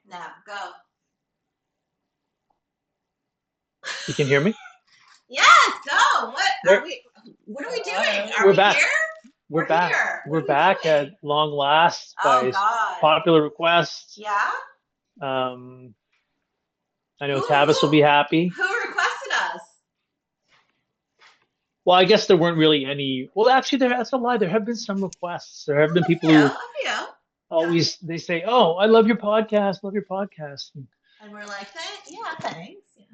Now, go. You can hear me? Yes, go. What are There, we? What are we doing? Are we're we back. here? We're We're back. here. What We're are we back at doing? long last Oh by God. popular request. Yeah. Um, I know Who Tavis will be happy. who requested us? Well, I guess there weren't really any. Well, actually, that's a lie. There have been some requests. There have been Oh, people a few, who a few. Yeah. always they say, "Oh, I love your podcast. Love your podcast." And we're like, yeah, thanks. Yeah.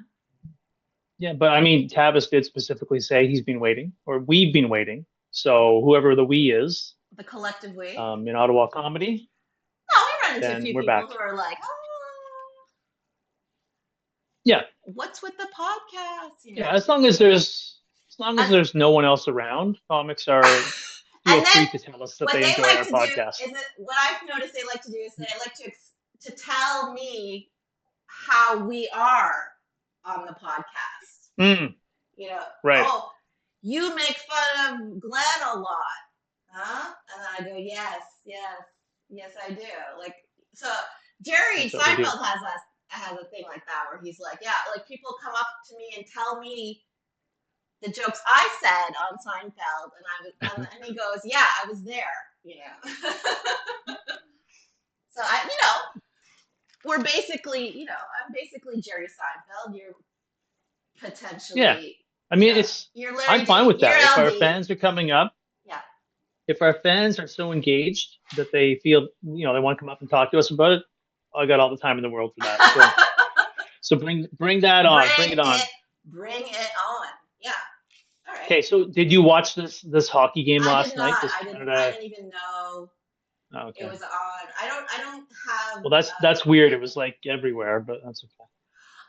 Yeah, but I mean, Tavis did specifically say he's been waiting, or we've been waiting. So whoever the we is, The collective we. in Ottawa comedy, No, we run into a then few we're people back. who are like, oh, Yeah, what's with the podcast? yeah. As long as As, there's no one else around, comics are feel and then free to tell us that what they they enjoy like our to do podcast. is it, what I've noticed they like to do is they like to tell me how we are on the podcast. Mm, You know, right. oh, you make fun of Glenn a lot, huh? And then I go, yes, yes, yes, I do. Like, so Jerry That's what we do. Seinfeld has a thing like that where he's like, yeah, like people come up to me and tell me the jokes I said on Seinfeld, and he goes, yeah, I was there, you know. So we're basically, I'm basically Jerry Seinfeld. You're Yeah. potentially, I mean, it's you're I'm Larry, fine with you're that. If our LD. fans are coming up, Yeah. if our fans are so engaged that they feel, they want to come up and talk to us about it, I got all the time in the world for that. So bring that bring on. Bring it on. it, bring it on. Yeah. All right. Okay, so did you watch this hockey game I did last night? not. This I Canada. didn't even know Oh, it okay. was on. I don't have. Well, that's weird. It was like everywhere, but that's okay.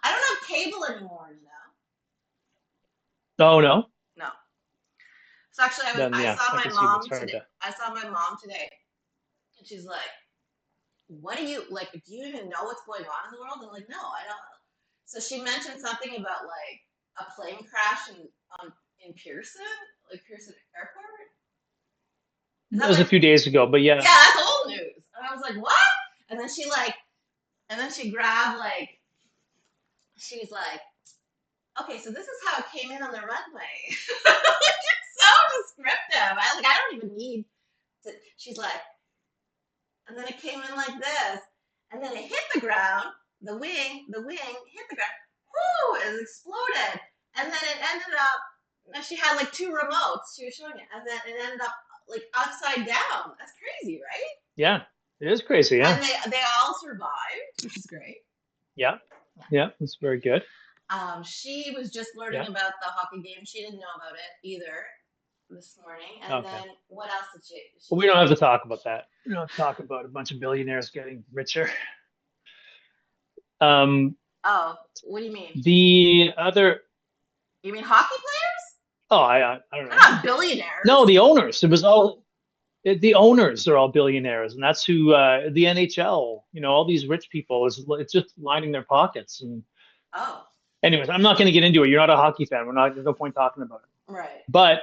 I don't have cable anymore. Oh no. No. So actually, Then I yeah, saw I my can see that's mom hard today. to. I saw my mom today, and she's like, "What do you like? Do you even know what's going on in the world?" I'm like, "No, I don't." So she mentioned something about like a plane crash in Pearson, like Pearson Airport. Is That that was a like few days ago, but yeah, yeah. that's old news. And I was like, what? And then she grabbed like, she was like, okay, so this is how it came in on the runway. It's so descriptive. I don't even need to. She's like, and then it came in like this, and then it hit the ground. The wing hit the ground. Whoo! It exploded, and then it ended up. Now she had like two remotes. She was showing it, and then it ended up like upside down. That's crazy, right? Yeah, it is crazy. Yeah, And they all survived, which is great. yeah, yeah. That's very good. She was just learning Yeah. about the hockey game. She didn't know about it either this morning. And Okay. then what else did she Well, we don't have to talk about that. We don't have to talk about a bunch of billionaires getting richer. Um, Oh, what do you mean? the other. You mean hockey players? Oh, I don't They're know. not No, billionaires. the owners. It was all the owners are all billionaires, and that's who the NHL. All these rich people is it's just lining their pockets. And Oh, anyways, I'm not going to get into it. You're not a hockey fan. We're not. There's no point talking about it. right. But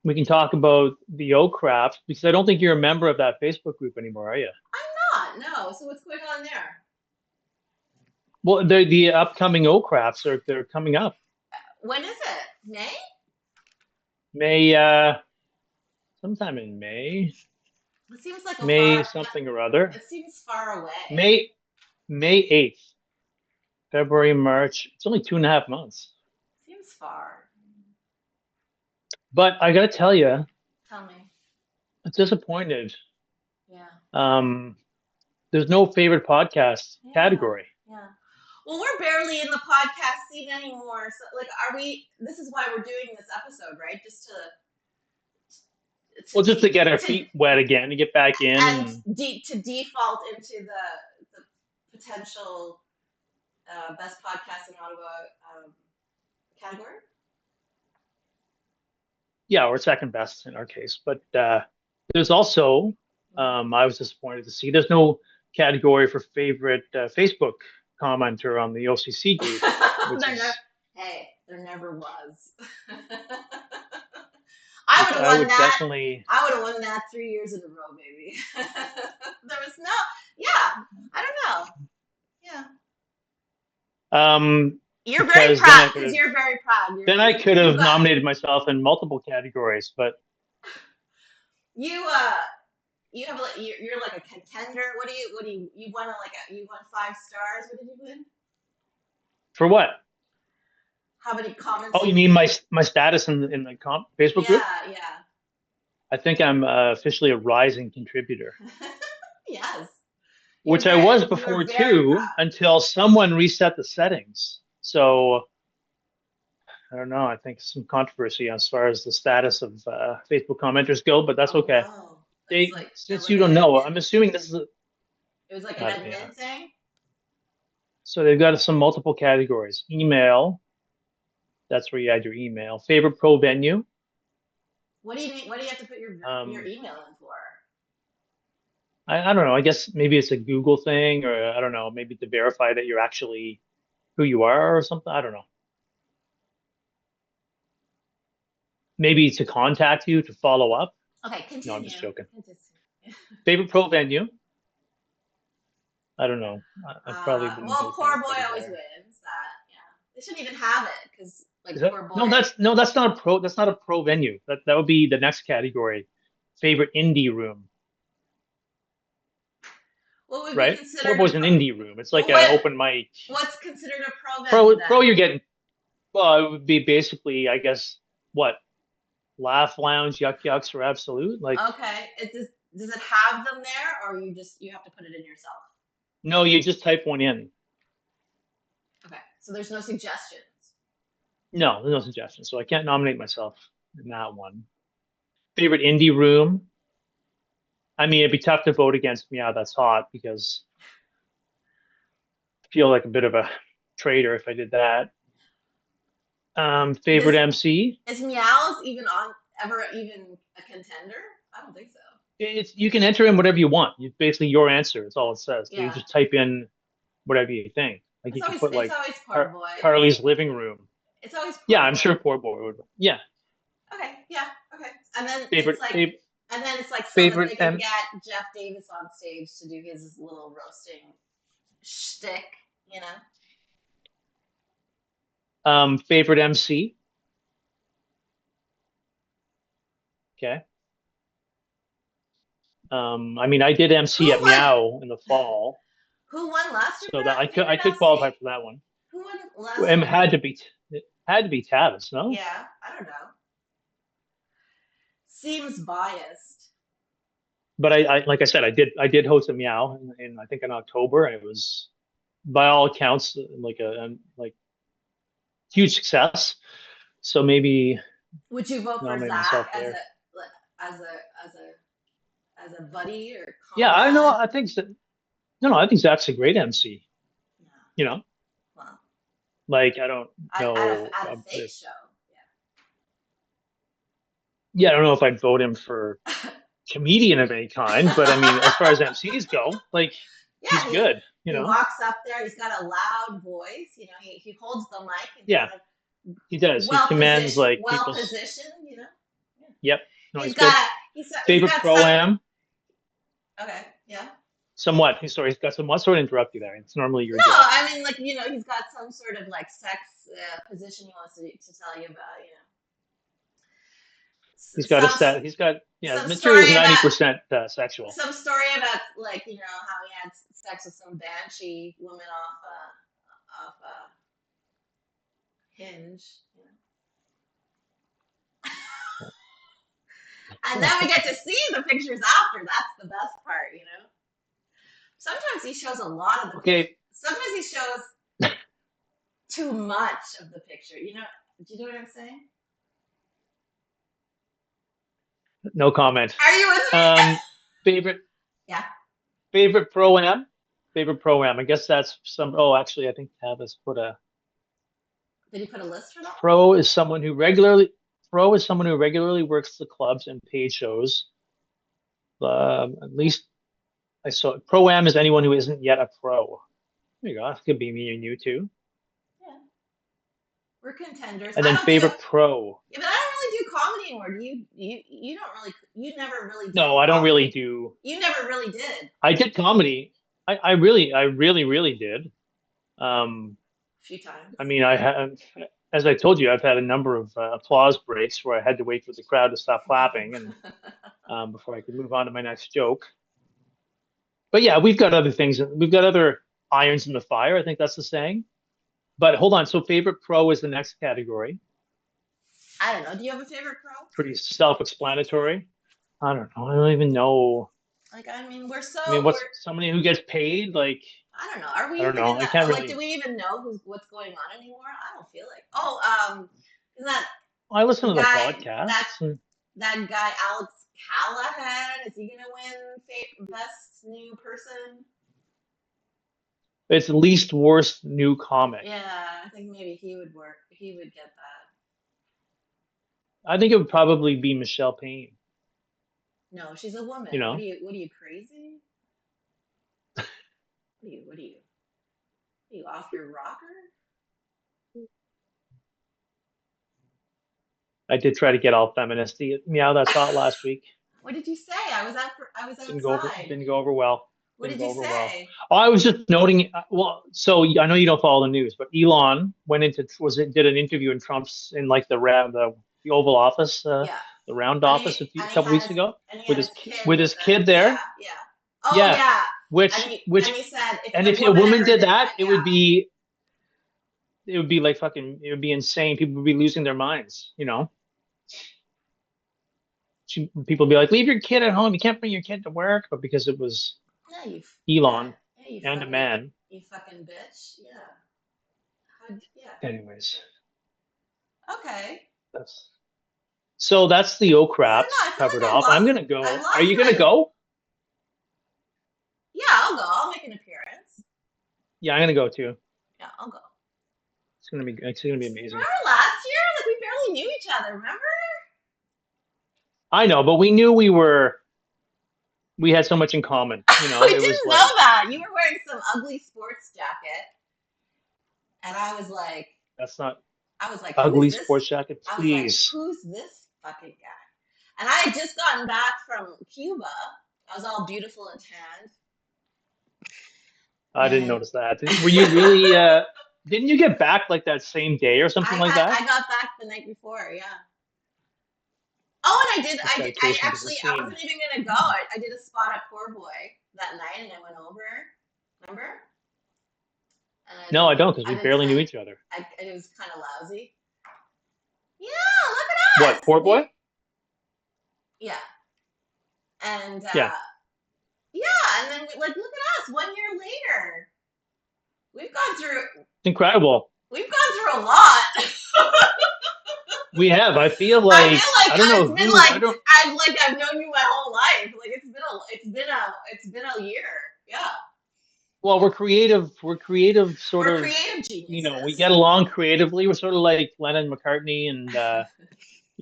we can talk about the O craft because I don't think you're a member of that Facebook group anymore, are you? I'm not. No. So what's going on there? Well, the upcoming O crafts are they're coming up When is it? May? May sometime in It seems like a May far. something or other. It seems far away. May 8th, February, March. It's only 2.5 months. Seems far. But I gotta tell you, Tell me. I'm disappointed. Yeah. Um, there's no favorite podcast Yeah. category. Yeah. Well, we're barely in the podcast scene anymore. So, like, are we? This is why we're doing this episode, right? Just to Well, just to de- get our to feet wet again, to get back in, and and to default into the potential best podcast in Ottawa category. yeah, or second best in our case. But there's also, I was disappointed to see there's no category for favorite Facebook commenter on the OCC group, which there never, is hey, there never was. I would which have I won would that. definitely. I would have won that 3 years in a row, baby. There was no, yeah, I don't know. You're very because proud because you're very proud. then I could You have got nominated myself in multiple categories, but you you have like you're like a contender. You won you won 5 stars. What did you win? for what? How many comments Oh, did you you mean get? my status in the Facebook group? Yeah. I think I'm officially a rising contributor, Yes. which I was You are before very too, proud. until someone reset the settings. So I don't know. I think some controversy as far as the status of Facebook commenters go, but that's Oh okay. no. It's They, like since like you an don't know, admin. I'm assuming this is It was like an yeah. admin thing. So they've got some multiple categories. Email, that's where you add your email. Favorite pro venue. What do you need? What do you have to put your Um, email in for? I don't know. I guess maybe it's a Google thing, or I don't know. Maybe to verify that you're actually who you are or something. I don't know. Maybe to contact you to follow up. Okay, No, I'm just continue. joking. Continue. Favorite pro venue. I don't know. I probably wouldn't Well, vote poor that boy way always there. wins that. Yeah, they shouldn't even have it because Is like that poor boy. no? That's not a pro. That's not a pro venue. That would be the next category. Favorite indie room, What would be right? Poor considered a boy's an pro? indie room. It's like Well, an open mic. what's considered a pro venue Pro, then? you're getting. Well, it would be basically, I guess, what Laugh Lounge, Yuck Yucks, or Absolute. Like, Okay, does it have them there, or you have to put it in yourself? no, you just type one in. Okay, so there's no suggestions. No, there's no suggestions, so I can't nominate myself in that one. Favorite indie room. I mean, it'd be tough to vote against Meow That's Hot because I feel like a bit of a traitor if I did that. Favorite This MC. is Meows even on ever even a contender? I don't think so. It's you can enter in whatever you want. It's basically your answer. It's all it says. So you Yeah, just type in whatever you think. Like you could put it's like always poor boy, Carly's right? living room. It's always Yeah, poor I'm boy. sure poor boy would. Yeah. Okay, yeah, okay. And then it's Favorite like, favorite so that favorite they can get Jeff Davis on stage to do his little roasting shtick, you know? favorite MC. Okay. I mean, I did MC Who at won? Meow in the fall, Who won last year so for that favorite I could MC? qualify for that one. Who won last And year? it had to be Tavis, no? Yeah, I don't know. Seems biased. But I like I said, I did host a Meow in I think in October, and it was by all accounts like a like huge success. So maybe Would you vote for nominate Zach myself there. as a as a buddy or Yeah, I know. comrade? I think so. No, I think Zach's a great MC. No. You know, Well, like I don't know. at a fake show. Yeah, I don't know if I'd vote him for comedian of any kind, but I mean, as far as MCs go, like he's Yeah, good. You he know. walks up there. He's got a loud voice. You know, he holds the mic and Yeah, kind of he does. He commands like well people's. positioned. You know, yeah. Yep. No, He's he's good. got he's Favorite got pro some. am. Okay, yeah. Somewhat. Sorry, he's got some. What sort of interrupt you there? It's normally your No, job. I mean like he's got some sort of like sex position he wants to tell you about. You know, He's got a some set. He's got yeah. some Material is story about 90% sexual. some story about like how he had sex with some banshee woman off Hinge. You know? And then we get to see the pictures after. That's the best part, you know. Sometimes he shows a lot of the picture. Okay. Sometimes he shows too much of the picture. You know? Do you know what I'm saying? No comment. Are you with me? Favorite Yeah. favorite pro am. Favorite pro am. I guess that's some. Oh, actually, I think Tavis put a Did he put a list for that one? pro is someone who regularly works the clubs and paid shows. At least I saw pro am is anyone who isn't yet a pro. There you go. That could be me and you too. Yeah. We're contenders. And I then don't do favorite pro. Yeah, but I don't really do comedy anymore. You don't really you never really did No, I don't really comedy. do. You never really did. I did comedy. I really did. Um, A few times. I mean, I have, as I told you, I've had a number of applause breaks where I had to wait for the crowd to stop clapping and before I could move on to my next joke. But yeah, we've got other things. We've got other irons in the fire. I think that's the saying. But hold on. So favorite pro is the next category. I don't know. Do you have a favorite pro? Pretty self-explanatory. I don't know. I don't even know. Like, I mean, we're so I mean, we're. what's somebody who gets paid? Like, I don't know. Are we I don't even know. in I that? can't Like, do really. we even know what's going on anymore? I don't feel like. Oh, is that I listen the to the guy that podcasts, and that guy Alex Callahan? Is he gonna win best new person? it's least worst new comic. Yeah, I think maybe he would work. He would get that. I think it would probably be Michelle Payne. No, she's a woman. You What are know, you? What are you crazy? Are you off your rocker? I did try to get all feministy. Meow, that saw it last week. What did you say? I was Didn't go over. outside. Didn't go over well. What Didn't did go you over well. say? Oh, I was just noting. Well, so I know you don't follow the news, but Elon went into did an interview in Trump's in like the Oval Office, Yeah. the round office a And he couple had weeks ago and he with had his his kid with with his him. kid Yeah, there. yeah. Oh Yeah, yeah. which And which he said if and the if a woman woman ever did did that, that, yeah. it would be like fucking it would be insane. People would be losing their minds. You know, people would be like, leave your kid at home. You can't bring your kid to work, but because it was Yeah, yeah, Elon yeah, and a man. you fucking bitch. Yeah. Yeah. Anyways, Okay. that's that's the O I don't know. craps I feel covered like off. I'm gonna I go. Are lost you gonna my. go? Yeah, I'll go. I'll make an appearance. Yeah, I'm gonna go too. Yeah, I'll go. It's gonna be amazing. Remember last year? Like we barely knew each other. Remember? I know, but we knew we had so much in common. You know, We it was didn't know like that. You were wearing some ugly sports jacket, and that's not I was like, who is ugly this? sports jacket, I was like, please. who's this fucking guy? And I had just gotten back from Cuba. I was all beautiful and tanned. I didn't And notice that. Were you really? Didn't you get back like that same day or something like that? I got back the night before, yeah. Oh, and This I dedication to the actually, I scene. wasn't even gonna go. I did a spot at Poor Boy that night, and I went over. Remember? And No, I don't, because we I did barely knew 10. each other. It was kind of lousy. Yeah, look at What, us. poor boy? Yeah, and Yeah, yeah, and then like, look at us. 1 year later, we've gone through, it's incredible. we've gone through a lot. We have. I feel I feel like like I don't know it's been who. I like don't. I've known you my whole life. Like it's been a year. Yeah, Well, we're creative. We're creative, sort we're of. creative You know, we geniuses. get along creatively. We're sort of like Lennon McCartney and you know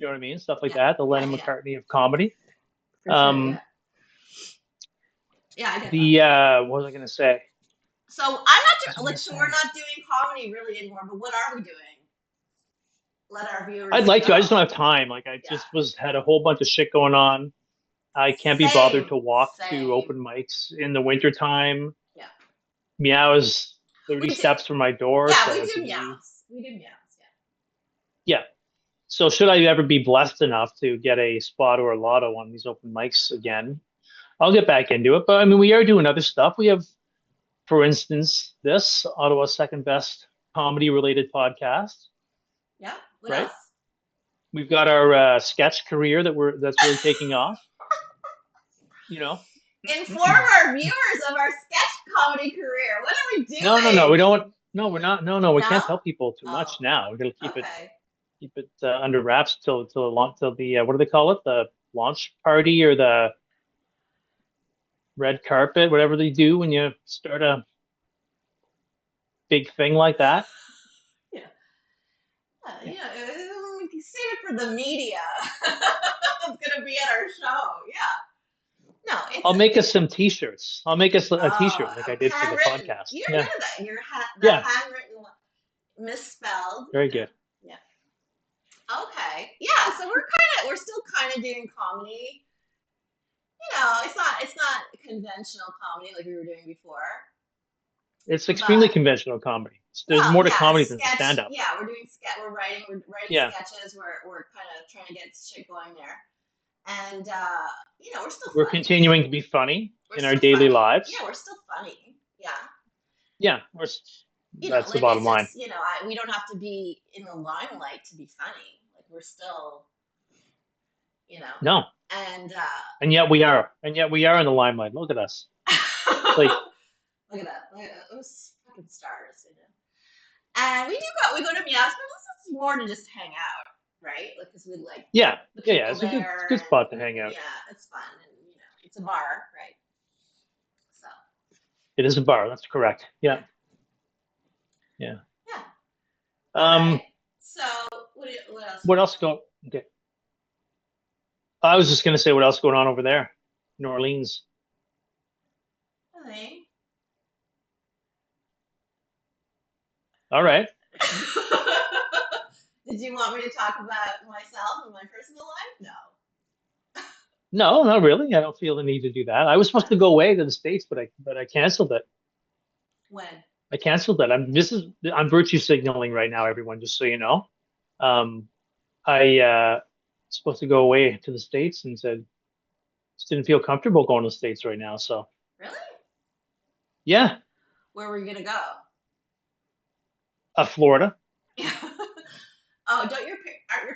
what I mean, stuff like Yeah, that. The yeah, Lennon yeah, yeah, McCartney of comedy. for sure. Yeah, Um, yeah, I get that. the what was I gonna say? So I'm What was I not gonna like so we're say? not doing comedy really anymore. But what are we doing? Let our I'd viewers like to. I just don't know. have time. Like I Yeah, just was had a whole bunch of shit going on. I can't be bothered same, to walk to same. open mics in the wintertime. Yeah, Meow is we 30 did. steps from my door, Yeah, so we it's do an easy. meows. We do meows. Yeah. So should I ever be blessed enough to get a spot or a lotto on these open mics again, I'll get back into it. But I mean, we are doing other stuff. We have, for instance, this Ottawa's second best comedy related podcast, Yeah. What right? else? We've got our sketch career that's really taking off. You know, Inform our viewers of our sketch comedy career. What are we no, we doing? don't. No, we're not. No, we No? can't tell people too Oh, much now. We're gonna okay. keep it under wraps till the what do they call it? The launch party or the red carpet, whatever they do when you start a big thing like that. Yeah. Yeah. Yeah, we can save it for the media. It's gonna be at our show. Yeah. No, it's I'll make us some t-shirts. I'll make us a t-shirt like I did for the handwritten. podcast. You're Yeah. good at that. The Yeah. handwritten one, misspelled. Very Yeah. good. Yeah. Okay. Yeah. So we're still kind of doing comedy. It's not conventional comedy like we were doing before. It's extremely but conventional comedy. There's well, more to yeah, comedy than sketch. stand-up. Yeah, we're doing sketch. We're writing Yeah, sketches. We're kind of trying to get shit going there, and we're still we're funny. continuing to be funny We're in our still daily funny. Yeah, lives. we're still funny. Yeah, Yeah, that's the like bottom line. we don't have to be in the limelight to be funny. Like we're still, you know, No, and and yet we are, and yet we are in the limelight. Look at us. It's like, look at that, those fucking stars, And we go to meetups, but this is more to just hang out, right? Like, because we like yeah, the yeah. people It's a there, good spot to and hang out. yeah, it's fun, and it's a bar, right? So It is a bar. That's correct. yeah, Yeah, yeah. yeah. All right. Um, So what else you what want else to say? go? Okay. I was just gonna say what else going on over there, New Orleans. Nothing. All right. Did you want me to talk about myself and my personal life? No. No, not really. I don't feel the need to do that. I was supposed What? to go away to the States, but I canceled it. When? I canceled it. I'm virtue signaling right now, everyone, just so you know. Um, I supposed to go away to the States and said just didn't feel comfortable going to the States right now. So Really? yeah, Where were you gonna go? Florida. Oh, aren't your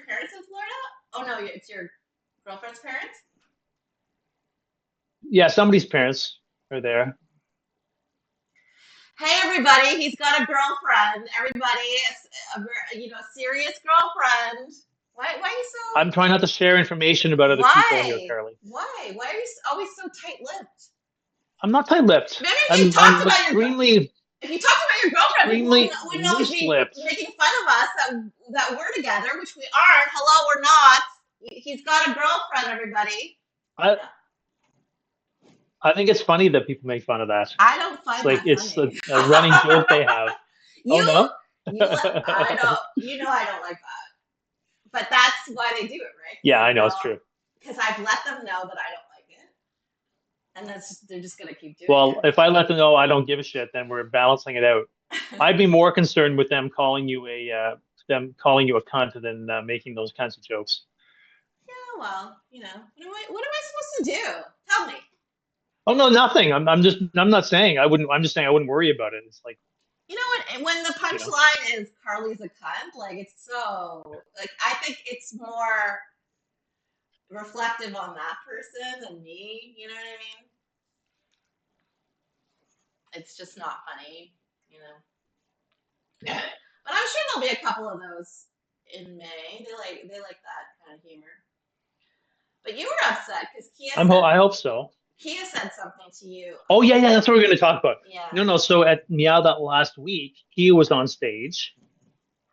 parents in Florida? Oh no, it's your girlfriend's parents. Yeah, somebody's parents are there. Hey everybody, he's got a girlfriend. Everybody, a serious girlfriend. Why are you so? I'm trying not to share information about other people here, Why? Carly. Why are you always so tight-lipped? I'm not tight-lipped. Maybe I'm extremely if you talked about your girlfriend, people extremely would always be loose-lipped. making fun of us that we're together, which we aren't. Hello, we're not. He's got a girlfriend, everybody. I Yeah. I think it's funny that people make fun of that. I don't It's find like that it's funny. a running joke they have. Oh you no? I don't I don't like that. But that's why they do it, right? Yeah, I know it's true. Because I've let them know that I don't like it, and they're just gonna keep doing Well, it. if I let them know I don't give a shit, then we're balancing it out. I'd be more concerned with them calling you a cunt than making those kinds of jokes. Yeah, well, what am I supposed to do? Tell me. Oh no, nothing. I'm not saying I wouldn't. I'm just saying I wouldn't worry about it. It's like, You know what? When the you know, punchline is Carly's a cunt, like it's so like I think it's more reflective on that person than me. You know what I mean? It's just not funny, you know. But I'm sure there'll be a couple of those in May. They like that kind of humor. But you were upset because I hope so. Kia said something to you. Oh yeah, yeah, that's what we're going to talk about. Yeah. No, no. So at Meow that last week, he was on stage,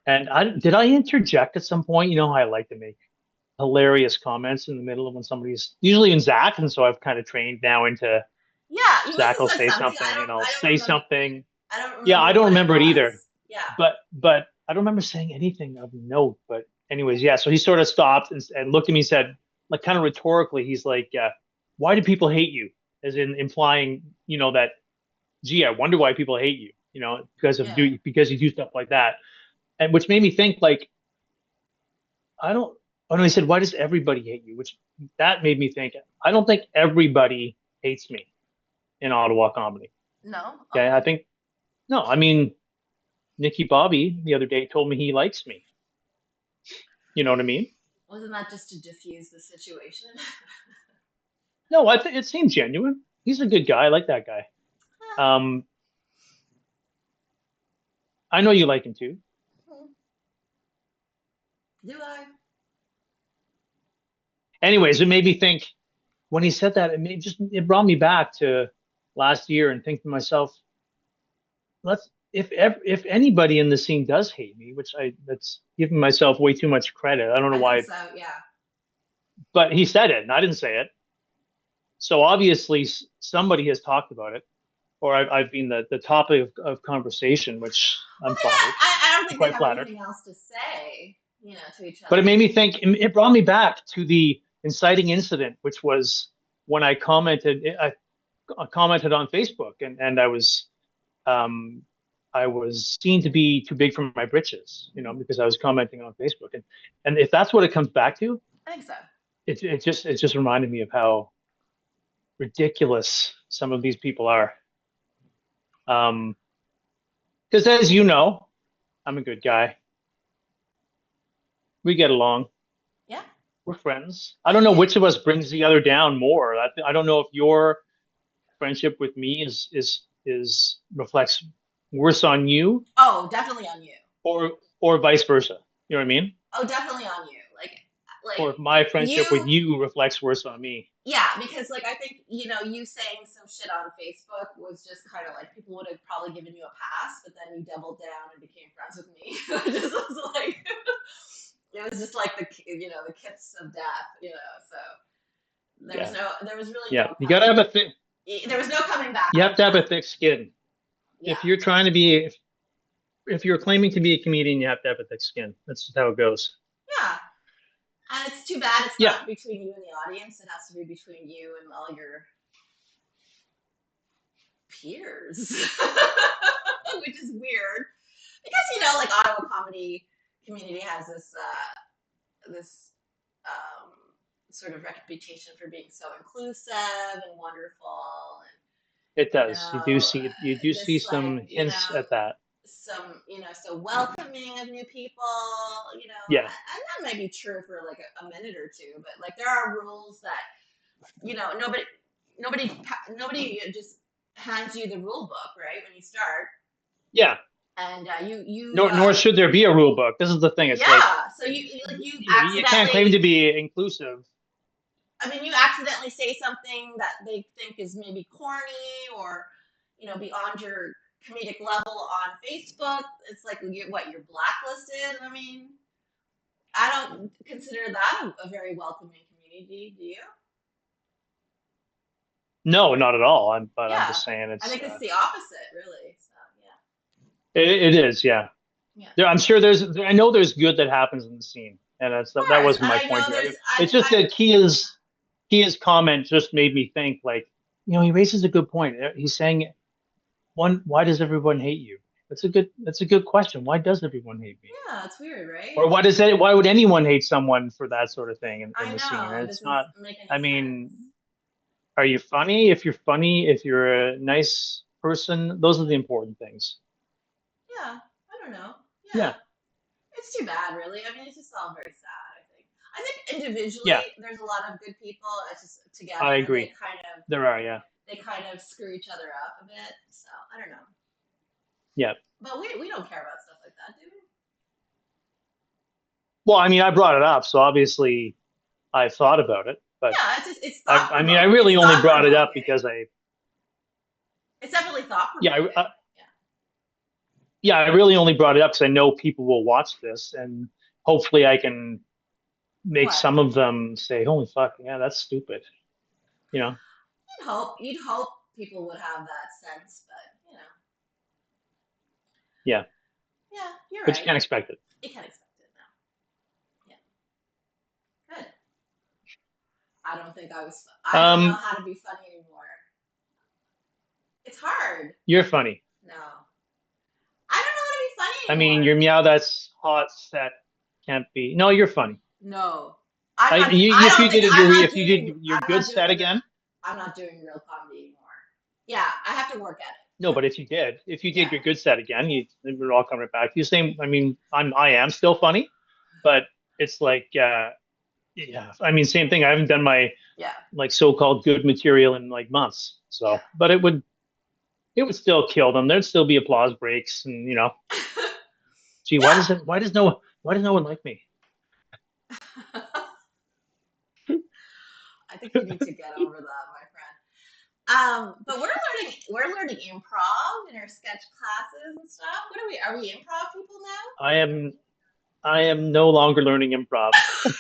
and I interject at some point? You know how I like to make hilarious comments in the middle of when somebody's usually in Zach, and so I've kind of trained now into Yeah, you must Zach have will said say something. something, and I'll I don't say remember. something. I don't Yeah, I remember don't what it remember it either, was. Yeah. but I don't remember saying anything of note. But anyways, yeah. So he sort of stopped and looked at me and said, like kind of rhetorically, he's like, "Why do people hate you?" As in implying, that, gee, I wonder why people hate you, Yeah. because you do stuff like that, and which made me think like, I don't. Oh no, he said, "Why does everybody hate you?" Which that made me think. I don't think everybody hates me in Ottawa comedy. No. Okay, I Okay. think no. I mean, Nicky Bobby the other day told me he likes me. You know what I mean? Wasn't that just to diffuse the situation? No, I think it seemed genuine. He's a good guy. I like that guy. Um, I know you like him too. Do I? Anyways, it made me think when he said that. It brought me back to last year and think to myself, if anybody in the scene does hate me, which that's giving myself way too much credit. I don't know I think why, so. Yeah. but he said it and I didn't say it. So obviously somebody has talked about it, or I've been the topic of conversation, which Well, I'm flattered. I don't I'm think they quite have flattered. anything else to say, to each But it other. made me think. It brought me back to the inciting incident, which was when I commented on Facebook, and I was I was seen to be too big for my britches, because I was commenting on Facebook, and if that's what it comes back to, I think so. it just reminded me of how ridiculous some of these people are. Because as you know, I'm a good guy. We get along. Yeah, We're friends. I I don't know do. which of us brings the other down more. I don't know if your friendship with me is reflects worse on you Oh, definitely on you. or vice versa. You know what I mean? Oh, definitely on you. Like Or if my friendship with you. you reflects worse on me. Yeah, because like I think you saying some shit on Facebook was just kind of like people would have probably given you a pass, but then you doubled down and became friends with me. It just was like it was just like the kiss of death. So Yeah, there was really yeah. no You gotta coming have a thick. there was no coming back You have from to have a that. thick skin. Yeah, If you're trying to be, if you're claiming to be a comedian, you have to have a thick skin. That's just how it goes. yeah, and it's too bad it's Yeah, not between you and the audience. It has to be between you and all your peers, which is weird because like Ottawa comedy community has this um, sort of reputation for being so inclusive and wonderful, it and does. You do see this like some hints at that. some so welcoming of new people, Yeah, and that might be true for like a minute or two, but like there are rules that nobody nobody just hands you the rule book right when you start, yeah. and you Nor should there be a rule book. This is the thing. It's like yeah, so you you can't claim to accidentally, be inclusive. I mean, you accidentally say something that they think is maybe corny or, beyond your comedic level on Facebook. It's like, you're blacklisted? I mean, I don't consider that a very welcoming community. Do you? No, not at all. But I'm Yeah. just saying I it's think it's the opposite, really. So, it is. Yeah. yeah. Yeah. I'm sure I know there's good that happens in the scene, and Of that course. wasn't And my I point know here. there's, It's just that his comment just made me think like, he raises a good point. He's saying, why does everyone hate you? That's a good question. Why does everyone hate me? yeah, it's weird, Or right? why would anyone hate someone for that sort of thing in I the scene? know. And It it's doesn't not, make any I sense. mean, are you funny? If you're funny, if you're a nice person, those are the important things. Yeah. I don't know. Yeah. Yeah. It's too bad, really. I mean, it's just all very sad. I think individually, Yeah, there's a lot of good people. It's just I together agree. There are, yeah. they kind of screw each other up a bit. So I don't know, Yeah. but we don't care about stuff like that, do we? Well, I mean, I brought it up, so obviously I thought about it, but Yeah, it's thought I mean, I provoking. It's really only thought brought it up provoking. because It's definitely thought yeah, provoking. I really only brought it up because I know people will watch this, and hopefully I can Yeah. make What? some of them say, "Holy fuck, yeah, that's stupid," you know? You'd hope people would have that sense, but Yeah, yeah, you're but you right. can't expect it. You can't expect it now. Yeah, good. I don't think I was. I don't know Um, how to be funny anymore. It's hard. you're funny. No. I don't know how to be funny I mean, anymore. your meow that's hot set can't be. No, you're funny. No. I If don't you think did it, if you did your I'm not good doing set real again. I'm not doing real comedy anymore. Yeah, I have to work at No, it. but if you did Yeah. your good set again, it would all come right back. You same. I mean, I am still funny, but it's like, yeah. I mean, same thing. I haven't done my Yeah. like so-called good material in like months. Yeah. So, but it would still kill them. There'd still be applause breaks, and gee, why Yeah. does it? Why does no one like me? I think you need to get over that, my friend. But we're learning improv in our sketch classes and stuff. What are we improv people I am I am no longer learning improv.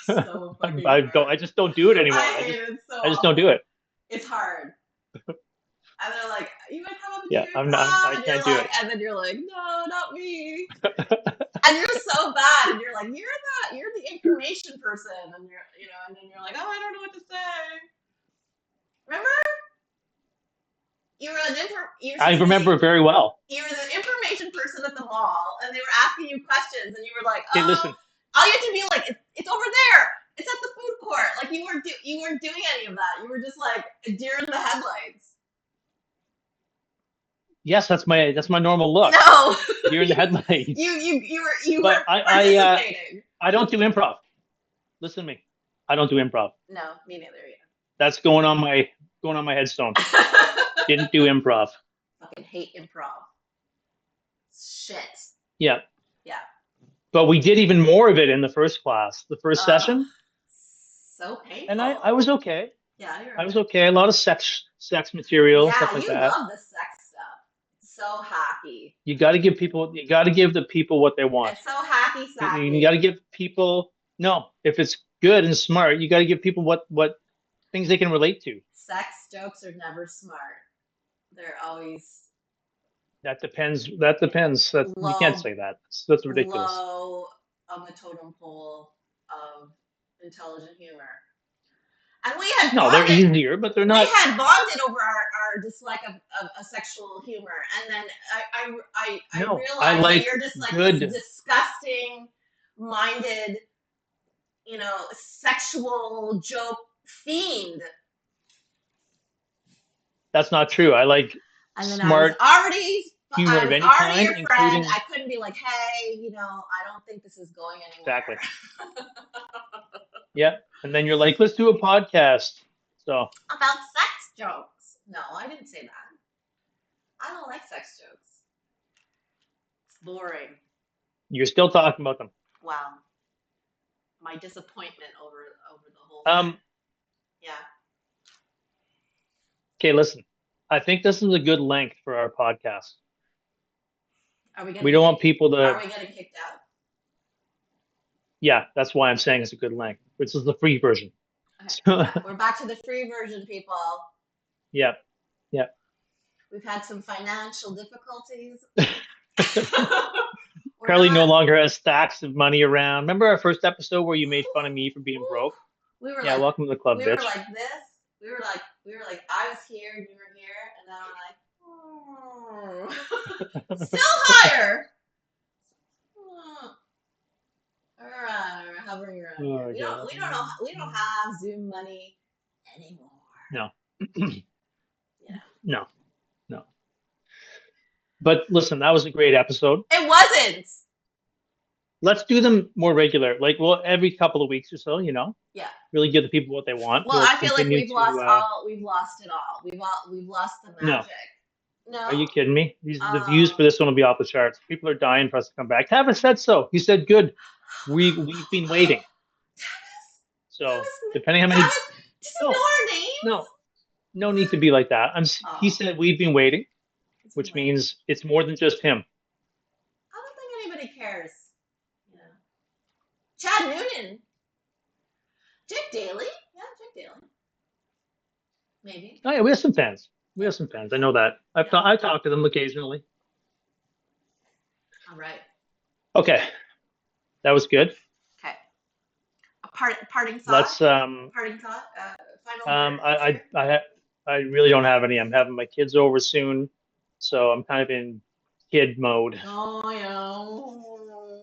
now? So fucking I hard. just don't do it anymore. I hate it so I just don't do awful. it. It's hard. And they're like, you want to come up and do Yeah, I'm not. improv? I can't do it. And then you're like, no, not me. And you're so bad. And you're like, you're the information person. And and then you're like, oh, I don't know what to say. Remember? You were you were I supposed to remember be, it very well. you were the information person at the mall, and they were asking you questions, and you were like, Okay, oh, listen. all you had to be like, it's over there. It's at the food court. Like you weren't doing any of that. You were just like a deer in the headlights. Yes, that's my normal look. No, Deer in the headlights. you But were participating. I don't do improv. Listen to me. I don't do improv. No, me neither. That's going on my headstone. Yeah. Didn't do improv. Fucking hate improv. Shit. Yeah. Yeah. But we did even more of it in the first class, the first Ugh. session, So and painful. I was okay. Yeah, you're I was okay. okay. A lot of sex material, stuff Yeah, like you that. love the sex stuff. So hacky. You got to give the people what they want. It's so hacky You got sacky. to give people no. If it's good and smart, you got to give people what things they can relate to. Sex jokes are never smart. They're always That depends. That depends. That you can't low, say that. That's ridiculous. low on the totem pole of intelligent humor. And we had No, they're bonded. easier, but they're We not. had bonded over our dislike of a sexual humor, and then I No, I realized that like you're just like this good. disgusting minded, sexual joke fiend. That's not true. I like And then smart humor I of was any already kind, your friend. including I couldn't be like, hey, I don't think this is going exactly. anywhere. Yeah, and then you're like, let's do a podcast. So About sex jokes. No, I didn't say that. I don't like sex jokes. It's boring. you're still talking about them. Wow. My disappointment over the whole thing. Um. Yeah. Okay, listen. I think this is a good length for our podcast. Are we We getting don't want kicked? people Are to. we getting kicked out? Yeah, that's why I'm saying it's a good length. This is the free version. Okay. So, We're back to the free version, people. yeah, yeah. We've had some financial difficulties. We're Carly no not. longer has stacks of money around. Remember our first episode where you made fun of me for being broke? We were Yeah, like welcome to the club, we were bitch. like this. We were like I was here and you were here, and now I'm like still higher. We're hovering around here. Oh god. We don't have Zoom money anymore. No. Yeah. No. No. But listen, that was a great episode. It wasn't. Let's do them more regular, like well, every couple of weeks or so. Yeah. Really give the people what they want. Well, We'll I feel like continue to. we've lost it all. We've lost the No, magic. No? are you kidding me? The views for Oh. this one will be off the charts. People are dying for us to come back. Tavis said so. He said good. We've been waiting. So depending how many. Travis, does he know No, our names? no, no need to be like that. He Oh, said we've been waiting, he's been which waiting. means it's more than just him. I don't think anybody cares. Yeah. Chad Noonan. Jake Daly? Yeah, Jake Daly. Maybe. Oh yeah, we have some fans. We have some fans. I know that. Yeah. I talk to them occasionally. All right. Okay, that was good. Okay. A parting thought? Let's Parting thought? Final um words I here? I I, I really don't have any. I'm having my kids over soon, so I'm kind of in kid mode. Oh,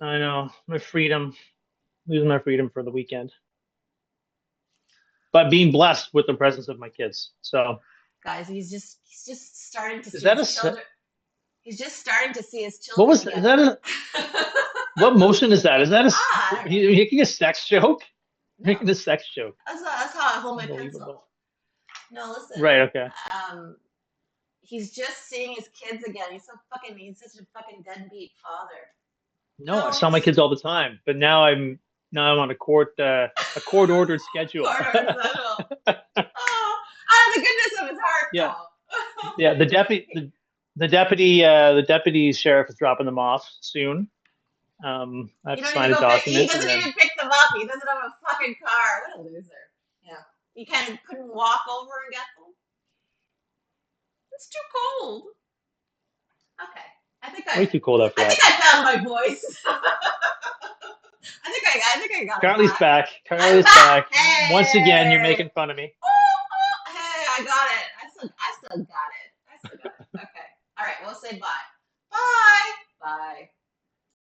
yeah. I know my freedom, losing my freedom for the weekend, but being blessed with the presence of my kids. So Guys, he's just starting to is see that his children. He's just starting to see his what children was is again. that a what motion is that? Is that I don't know. you making a sex joke? No, Making a sex joke. that's how I hold my pencil. Unbelievable. No, listen. Right. Okay. He's just seeing his kids again. He's such a fucking deadbeat father. No, I saw my kids all the time, but now I'm on a court ordered schedule. Quarter settle. Oh, out of the goodness of his heart, Yeah, though. yeah. The deputy sheriff is dropping them off soon. I have You to don't even sign a go pick. He document and doesn't then even pick them up. He doesn't have a fucking car. What a loser. Yeah. He couldn't walk over and get them. It's too cold. Okay. way too cold out for I that. think I found my voice. I think I got it Carly's back. I'm Carly's back. back. Once again, you're making fun of me. Oh, hey, I got it. I still got it. I still say bye. Bye. Bye.